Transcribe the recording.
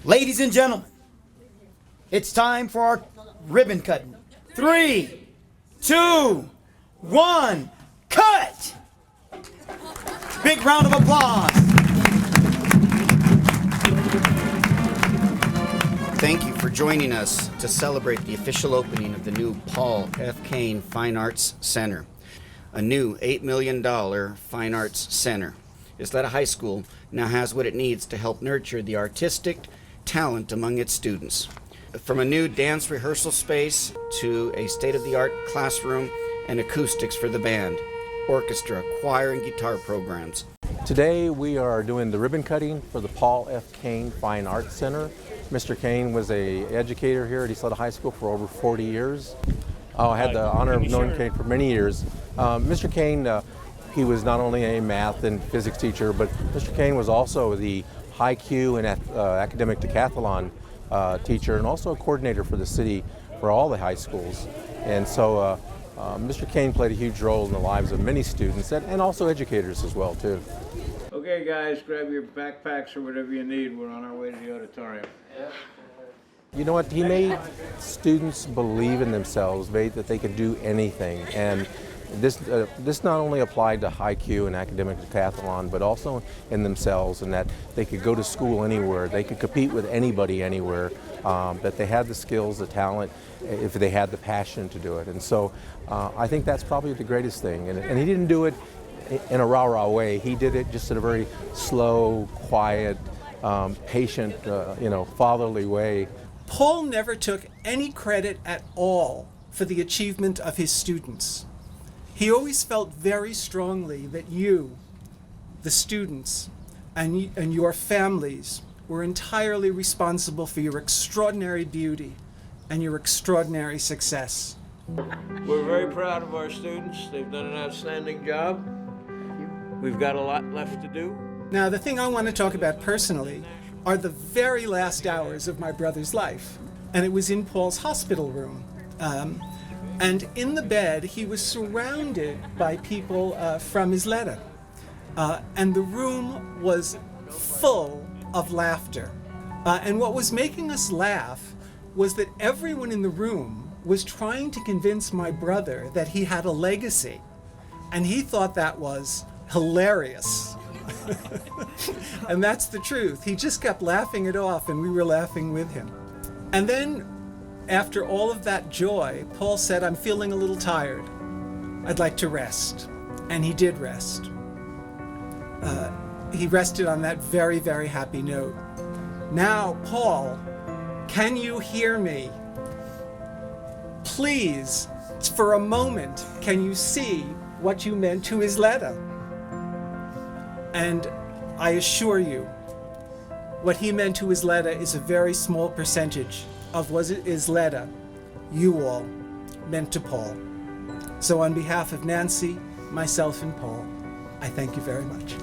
Ladies and gentlemen, it's time for our ribbon cutting. 3, 2, 1, cut! Big round of applause. Thank you for joining us to celebrate the official opening of the new Paul Cain Fine Arts Center, a new $8 million fine arts center. Ysleta High School now has what it needs to help nurture the artistic talent among its students. From a new dance rehearsal space to a state-of-the-art classroom and acoustics for the band, orchestra, choir, and guitar programs. Today we are doing the ribbon cutting for the Paul Cain Fine Arts Center. Mr. Cain was an educator here at Ysleta High School for over 40 years. I had the honor of knowing Cain for many years. Mr. Cain, he was not only a math and physics teacher, but Mr. Cain was also the high Q and academic decathlon teacher, and also a coordinator for the city for all the high schools. And so Mr. Cain played a huge role in the lives of many students and also educators as well too. Okay guys, grab your backpacks or whatever you need. We're on our way to the auditorium. You know what, he made students believe in themselves, that they could do anything. And this not only applied to high Q and academic decathlon, but also in themselves, and that they could go to school anywhere, they could compete with anybody anywhere, that they had the skills, the talent, if they had the passion to do it. And so I think that's probably the greatest thing. And he didn't do it in a rah-rah way. He did it just in a very slow, quiet, patient, fatherly way. Paul never took any credit at all for the achievement of his students. He always felt very strongly that you, the students, and your families were entirely responsible for your extraordinary beauty and your extraordinary success. We're very proud of our students. They've done an outstanding job. We've got a lot left to do. Now, the thing I want to talk about personally are the very last hours of my brother's life. And it was in Paul's hospital room. And in the bed, he was surrounded by people from Ysleta. And the room was full of laughter. And what was making us laugh was that everyone in the room was trying to convince my brother that he had a legacy. And he thought that was hilarious. And that's the truth. He just kept laughing it off, and we were laughing with him. And then, after all of that joy, Paul said, "I'm feeling a little tired. I'd like to rest." And he did rest. He rested on that very, very happy note. Now, Paul, can you hear me? Please, for a moment, can you see what you meant to Ysleta? And I assure you, what he meant to Ysleta is a very small percentage of what Ysleta, you all, meant to Paul. So on behalf of Nancy, myself, and Paul, I thank you very much.